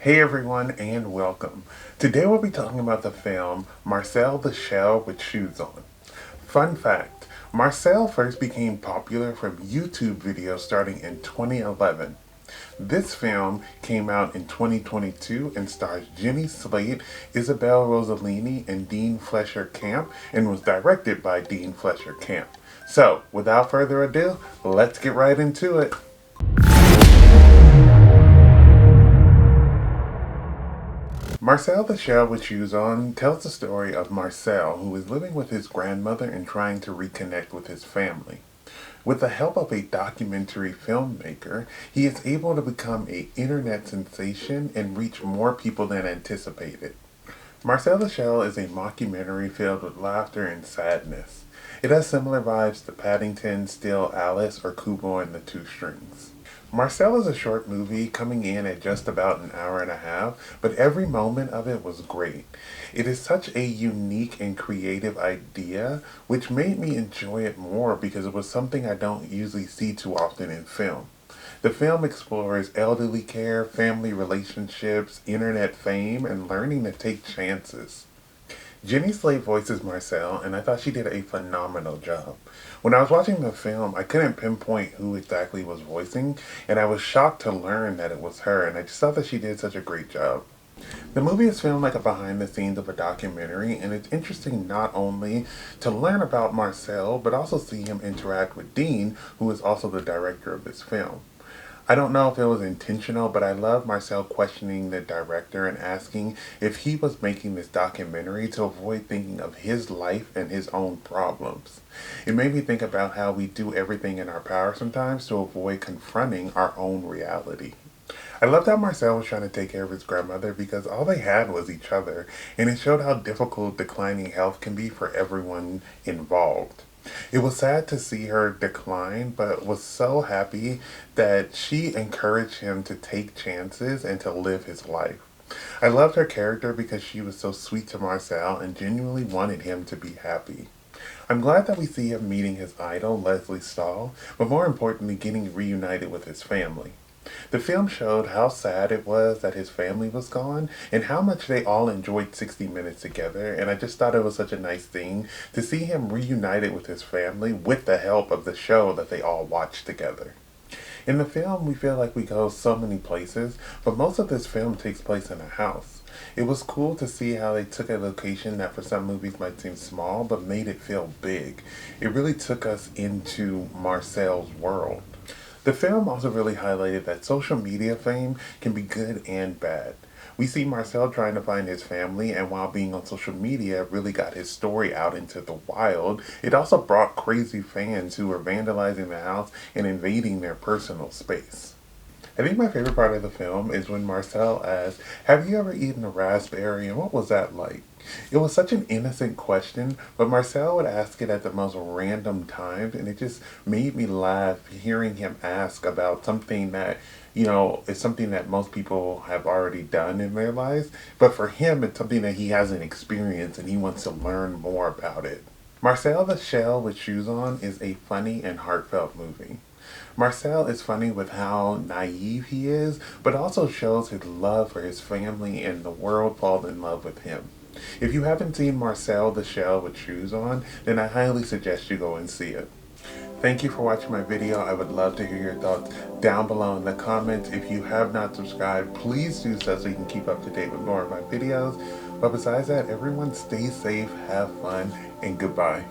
Hey everyone and welcome. Today we'll be talking about the film Marcel the Shell with Shoes On. Fun fact, Marcel first became popular from YouTube videos starting in 2011. This film came out in 2022 and stars Jenny Slate, Isabella Rossellini, and Dean Fleicher Camp and was directed by Dean Fleicher Camp. So, without further ado, let's get right into it. Marcel the Shell with Shoes On tells the story of Marcel, who is living with his grandmother and trying to reconnect with his family. With the help of a documentary filmmaker, he is able to become an internet sensation and reach more people than anticipated. Marcel the Shell is a mockumentary filled with laughter and sadness. It has similar vibes to Paddington, Still Alice, or Kubo and the Two Strings. Marcel is a short movie coming in at just about an hour and a half, but every moment of it was great. It is such a unique and creative idea, which made me enjoy it more because it was something I don't usually see too often in film. The film explores elderly care, family relationships, internet fame, and learning to take chances. Jenny Slate voices Marcel, and I thought she did a phenomenal job. When I was watching the film, I couldn't pinpoint who exactly was voicing, and I was shocked to learn that it was her, and I just thought that she did such a great job. The movie is filmed like a behind the scenes of a documentary, and it's interesting not only to learn about Marcel, but also see him interact with Dean, who is also the director of this film. I don't know if it was intentional, but I love Marcel questioning the director and asking if he was making this documentary to avoid thinking of his life and his own problems. It made me think about how we do everything in our power sometimes to avoid confronting our own reality. I loved how Marcel was trying to take care of his grandmother because all they had was each other, and it showed how difficult declining health can be for everyone involved. It was sad to see her decline, but was so happy that she encouraged him to take chances and to live his life. I loved her character because she was so sweet to Marcel and genuinely wanted him to be happy. I'm glad that we see him meeting his idol, Leslie Stahl, but more importantly, getting reunited with his family. The film showed how sad it was that his family was gone and how much they all enjoyed 60 Minutes together, and I just thought it was such a nice thing to see him reunited with his family with the help of the show that they all watched together. In the film, we feel like we go so many places, but most of this film takes place in a house. It was cool to see how they took a location that for some movies might seem small, but made it feel big. It really took us into Marcel's world. The film also really highlighted that social media fame can be good and bad. We see Marcel trying to find his family, and while being on social media really got his story out into the wild, it also brought crazy fans who were vandalizing the house and invading their personal space. I think my favorite part of the film is when Marcel asks, "Have you ever eaten a raspberry and what was that like?" It was such an innocent question, but Marcel would ask it at the most random times, and it just made me laugh hearing him ask about something that, is something that most people have already done in their lives, but for him, it's something that he hasn't experienced and he wants to learn more about it. Marcel the Shell with Shoes On is a funny and heartfelt movie. Marcel is funny with how naive he is, but also shows his love for his family and the world falls in love with him. If you haven't seen Marcel the Shell with Shoes On, then I highly suggest you go and see it. Thank you for watching my video. I would love to hear your thoughts down below in the comments. If you have not subscribed, please do so you can keep up to date with more of my videos. But besides that, everyone stay safe, have fun, and goodbye.